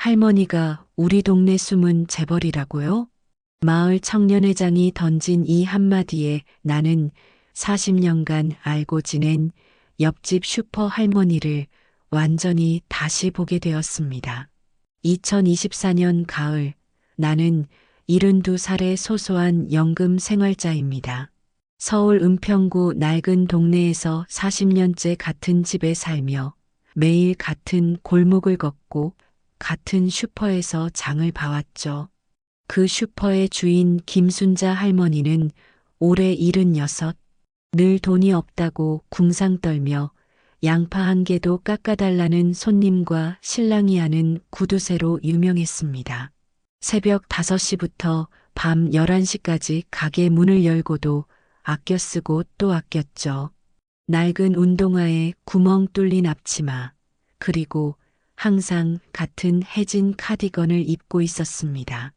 할머니가 우리 동네 숨은 재벌이라고요? 마을 청년회장이 던진 이 한마디에 나는 40년간 알고 지낸 옆집 슈퍼 할머니를 완전히 다시 보게 되었습니다. 2024년 가을, 나는 72살의 소소한 연금 생활자입니다. 서울 은평구 낡은 동네에서 40년째 같은 집에 살며 매일 같은 골목을 걷고 같은 슈퍼에서 장을 봐왔죠. 그 슈퍼의 주인 김순자 할머니는 올해 76, 늘 돈이 없다고 궁상 떨며 양파 한 개도 깎아달라는 손님과 신랑이 하는 구두쇠로 유명했습니다. 새벽 5시부터 밤 11시까지 가게 문을 열고도 아껴 쓰고 또 아꼈죠. 낡은 운동화에 구멍 뚫린 앞치마, 그리고 항상 같은 해진 카디건을 입고 있었습니다.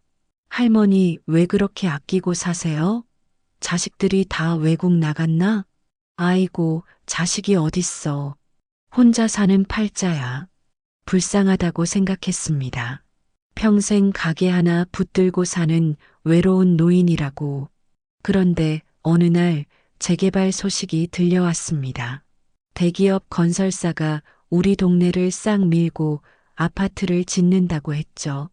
할머니, 왜 그렇게 아끼고 사세요? 자식들이 다 외국 나갔나? 아이고, 자식이 어딨어. 혼자 사는 팔자야. 불쌍하다고 생각했습니다. 평생 가게 하나 붙들고 사는 외로운 노인이라고. 그런데 어느 날 재개발 소식이 들려왔습니다. 대기업 건설사가 우리 동네를 싹 밀고 아파트를 짓는다고 했죠.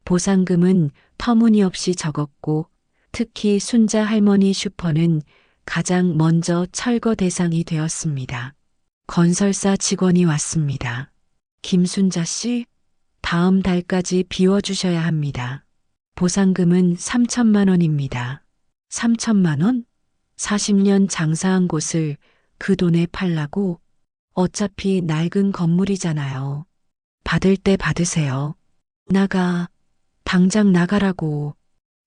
보상금은 터무니없이 적었고 특히 순자 할머니 슈퍼는 가장 먼저 철거 대상이 되었습니다. 건설사 직원이 왔습니다. 김순자 씨, 다음 달까지 비워주셔야 합니다. 보상금은 3천만 원입니다. 3천만 원? 40년 장사한 곳을 그 돈에 팔라고? 어차피 낡은 건물이잖아요. 받을 때 받으세요. 나가. 당장 나가라고.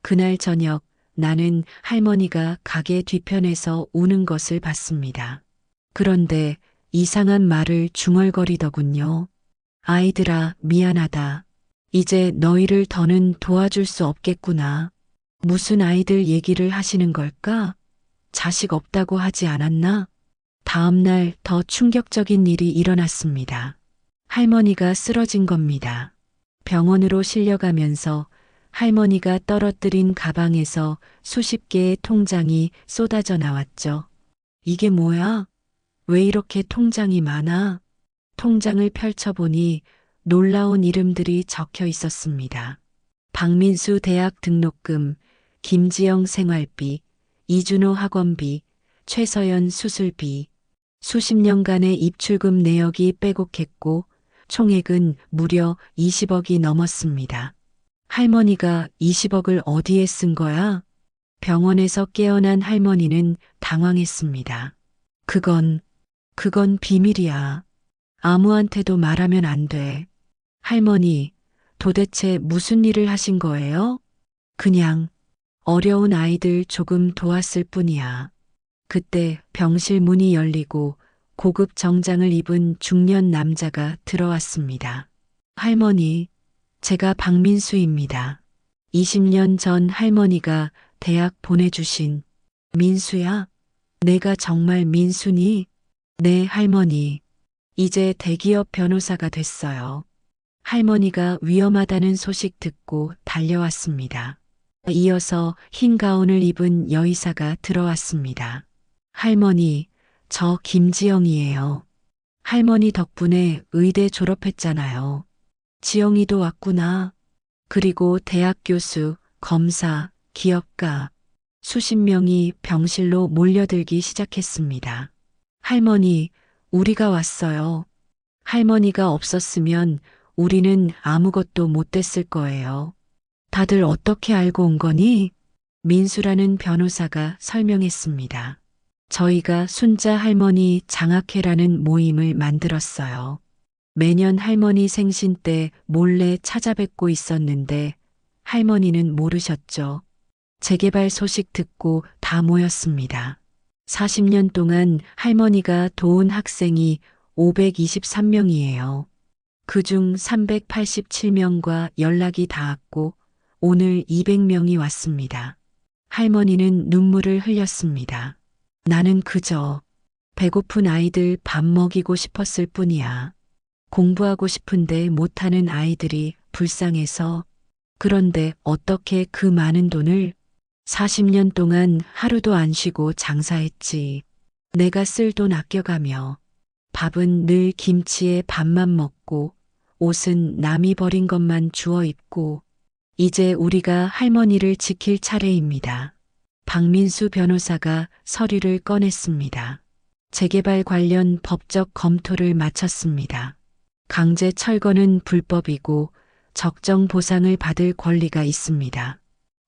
그날 저녁 나는 할머니가 가게 뒤편에서 우는 것을 봤습니다. 그런데 이상한 말을 중얼거리더군요. 아이들아, 미안하다. 이제 너희를 더는 도와줄 수 없겠구나. 무슨 아이들 얘기를 하시는 걸까? 자식 없다고 하지 않았나? 다음 날 더 충격적인 일이 일어났습니다. 할머니가 쓰러진 겁니다. 병원으로 실려가면서 할머니가 떨어뜨린 가방에서 수십 개의 통장이 쏟아져 나왔죠. 이게 뭐야? 왜 이렇게 통장이 많아? 통장을 펼쳐보니 놀라운 이름들이 적혀 있었습니다. 박민수 대학 등록금, 김지영 생활비, 이준호 학원비, 최서연 수술비, 수십 년간의 입출금 내역이 빼곡했고 총액은 무려 20억이 넘었습니다. 할머니가 20억을 어디에 쓴 거야? 병원에서 깨어난 할머니는 당황했습니다. 그건 비밀이야. 아무한테도 말하면 안 돼. 할머니, 도대체 무슨 일을 하신 거예요? 그냥 어려운 아이들 조금 도왔을 뿐이야. 그때 병실 문이 열리고 고급 정장을 입은 중년 남자가 들어왔습니다. 할머니, 제가 박민수입니다. 20년 전 할머니가 대학 보내주신 민수야? 내가 정말 민수니? 네, 할머니. 이제 대기업 변호사가 됐어요. 할머니가 위험하다는 소식 듣고 달려왔습니다. 이어서 흰 가운을 입은 여의사가 들어왔습니다. 할머니, 저 김지영이에요. 할머니 덕분에 의대 졸업했잖아요. 지영이도 왔구나. 그리고 대학 교수, 검사, 기업가, 수십 명이 병실로 몰려들기 시작했습니다. 할머니, 우리가 왔어요. 할머니가 없었으면 우리는 아무것도 못 됐을 거예요. 다들 어떻게 알고 온 거니? 민수라는 변호사가 설명했습니다. 저희가 순자 할머니 장학회라는 모임을 만들었어요. 매년 할머니 생신 때 몰래 찾아뵙고 있었는데 할머니는 모르셨죠. 재개발 소식 듣고 다 모였습니다. 40년 동안 할머니가 도운 학생이 523명이에요. 그중 387명과 연락이 닿았고 오늘 200명이 왔습니다. 할머니는 눈물을 흘렸습니다. 나는 그저 배고픈 아이들 밥 먹이고 싶었을 뿐이야. 공부하고 싶은데 못하는 아이들이 불쌍해서. 그런데 어떻게 그 많은 돈을 40년 동안 하루도 안 쉬고 장사했지. 내가 쓸 돈 아껴가며 밥은 늘 김치에 밥만 먹고 옷은 남이 버린 것만 주워 입고 이제 우리가 할머니를 지킬 차례입니다. 박민수 변호사가 서류를 꺼냈습니다. 재개발 관련 법적 검토를 마쳤습니다. 강제 철거는 불법이고 적정 보상을 받을 권리가 있습니다.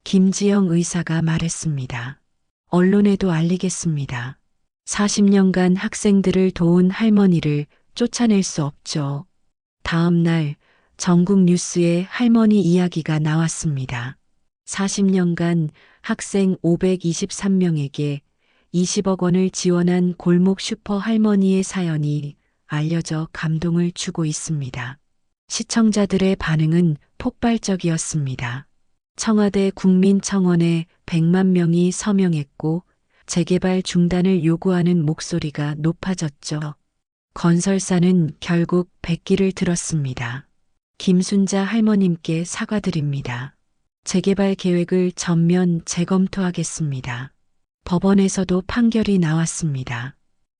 김지영 의사가 말했습니다. 언론에도 알리겠습니다. 40년간 학생들을 도운 할머니를 쫓아낼 수 없죠. 다음 날 전국 뉴스에 할머니 이야기가 나왔습니다. 40년간 학생 523명에게 20억 원을 지원한 골목 슈퍼 할머니의 사연이 알려져 감동을 주고 있습니다. 시청자들의 반응은 폭발적이었습니다. 청와대 국민청원에 100만 명이 서명했고 재개발 중단을 요구하는 목소리가 높아졌죠. 건설사는 결국 백기를 들었습니다. 김순자 할머님께 사과드립니다. 재개발 계획을 전면 재검토하겠습니다. 법원에서도 판결이 나왔습니다.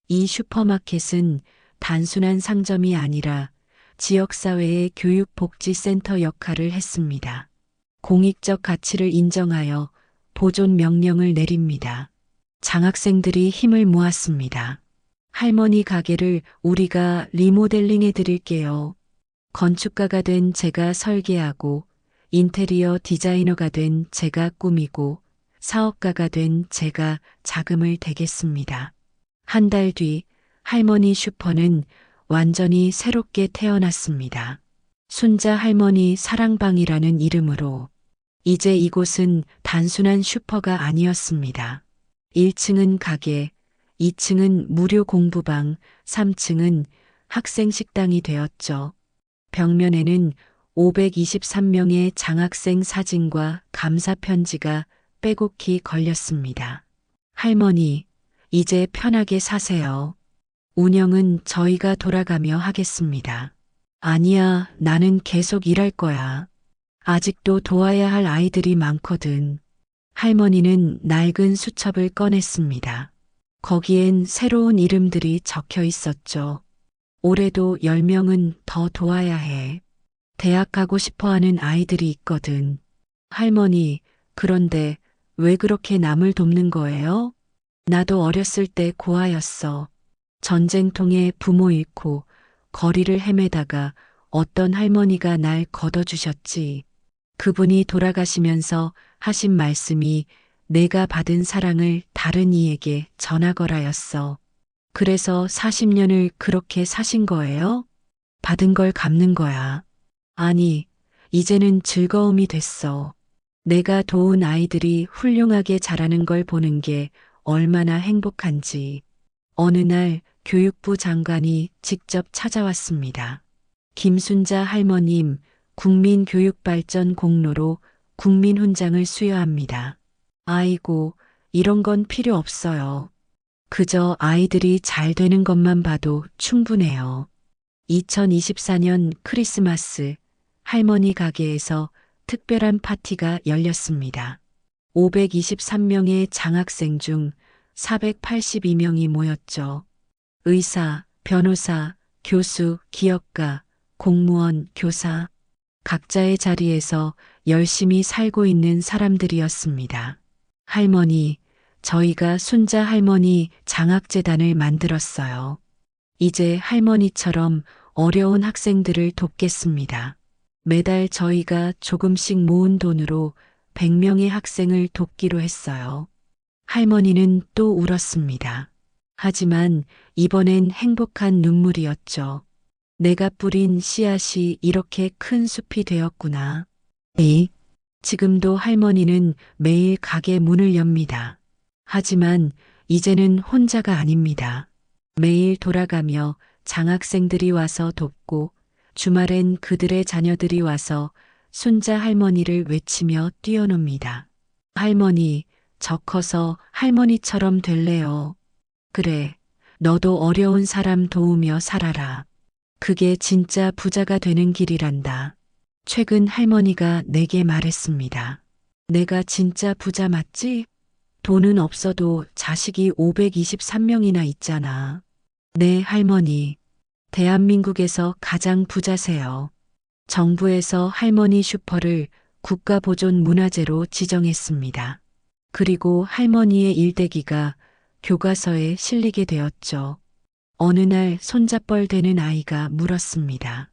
이 슈퍼마켓은 단순한 상점이 아니라 지역사회의 교육복지센터 역할을 했습니다. 공익적 가치를 인정하여 보존 명령을 내립니다. 장학생들이 힘을 모았습니다. 할머니 가게를 우리가 리모델링해 드릴게요. 건축가가 된 제가 설계하고 인테리어 디자이너가 된 제가 꾸미고 사업가가 된 제가 자금을 대겠습니다. 한 달 뒤 할머니 슈퍼는 완전히 새롭게 태어났습니다. 순자 할머니 사랑방이라는 이름으로. 이제 이곳은 단순한 슈퍼가 아니었습니다. 1층은 가게, 2층은 무료 공부방, 3층은 학생 식당이 되었죠. 벽면에는 523명의 장학생 사진과 감사 편지가 빼곡히 걸렸습니다. 할머니, 이제 편하게 사세요. 운영은 저희가 돌아가며 하겠습니다. 아니야, 나는 계속 일할 거야. 아직도 도와야 할 아이들이 많거든. 할머니는 낡은 수첩을 꺼냈습니다. 거기엔 새로운 이름들이 적혀 있었죠. 올해도 10명은 더 도와야 해. 대학 가고 싶어 하는 아이들이 있거든. 할머니, 그런데 왜 그렇게 남을 돕는 거예요? 나도 어렸을 때 고아였어. 전쟁통에 부모 잃고 거리를 헤매다가 어떤 할머니가 날 걷어주셨지. 그분이 돌아가시면서 하신 말씀이 내가 받은 사랑을 다른 이에게 전하거라였어. 그래서 40년을 그렇게 사신 거예요? 받은 걸 갚는 거야. 아니, 이제는 즐거움이 됐어. 내가 도운 아이들이 훌륭하게 자라는 걸 보는 게 얼마나 행복한지. 어느 날 교육부 장관이 직접 찾아왔습니다. 김순자 할머님, 국민교육발전 공로로 국민훈장을 수여합니다. 아이고, 이런 건 필요 없어요. 그저 아이들이 잘 되는 것만 봐도 충분해요. 2024년 크리스마스 할머니 가게에서 특별한 파티가 열렸습니다. 523명의 장학생 중 482명이 모였죠. 의사, 변호사, 교수, 기업가, 공무원, 교사, 각자의 자리에서 열심히 살고 있는 사람들이었습니다. 할머니, 저희가 순자 할머니 장학재단을 만들었어요. 이제 할머니처럼 어려운 학생들을 돕겠습니다. 매달 저희가 조금씩 모은 돈으로 100명의 학생을 돕기로 했어요. 할머니는 또 울었습니다. 하지만 이번엔 행복한 눈물이었죠. 내가 뿌린 씨앗이 이렇게 큰 숲이 되었구나. 지금도 할머니는 매일 가게 문을 엽니다. 하지만 이제는 혼자가 아닙니다. 매일 돌아가며 장학생들이 와서 돕고 주말엔 그들의 자녀들이 와서 순자 할머니를 외치며 뛰어놉니다. 할머니, 저 커서 할머니처럼 될래요. 그래, 너도 어려운 사람 도우며 살아라. 그게 진짜 부자가 되는 길이란다. 최근 할머니가 내게 말했습니다. 내가 진짜 부자 맞지? 돈은 없어도 자식이 523명이나 있잖아. 네, 할머니. 대한민국에서 가장 부자세요. 정부에서 할머니 슈퍼를 국가보존 문화재로 지정했습니다. 그리고 할머니의 일대기가 교과서에 실리게 되었죠. 어느 날 손자뻘 되는 아이가 물었습니다.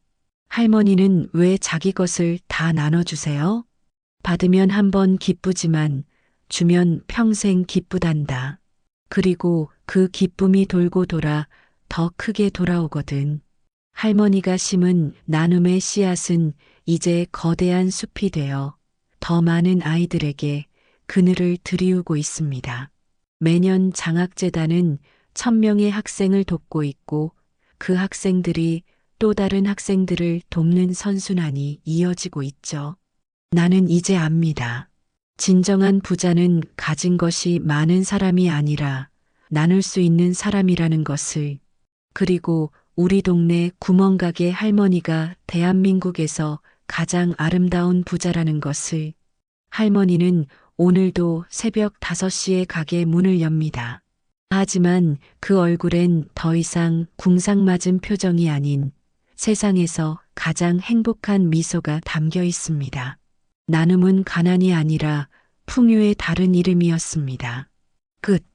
할머니는 왜 자기 것을 다 나눠주세요? 받으면 한번 기쁘지만 주면 평생 기쁘단다. 그리고 그 기쁨이 돌고 돌아 더 크게 돌아오거든. 할머니가 심은 나눔의 씨앗은 이제 거대한 숲이 되어 더 많은 아이들에게 그늘을 드리우고 있습니다. 매년 장학재단은 1000명의 학생을 돕고 있고 그 학생들이 또 다른 학생들을 돕는 선순환이 이어지고 있죠. 나는 이제 압니다. 진정한 부자는 가진 것이 많은 사람이 아니라 나눌 수 있는 사람이라는 것을, 그리고 우리 동네 구멍가게 할머니가 대한민국에서 가장 아름다운 부자라는 것을. 할머니는 오늘도 새벽 5시에 가게 문을 엽니다. 하지만 그 얼굴엔 더 이상 궁상맞은 표정이 아닌 세상에서 가장 행복한 미소가 담겨 있습니다. 나눔은 가난이 아니라 풍요의 다른 이름이었습니다. 끝.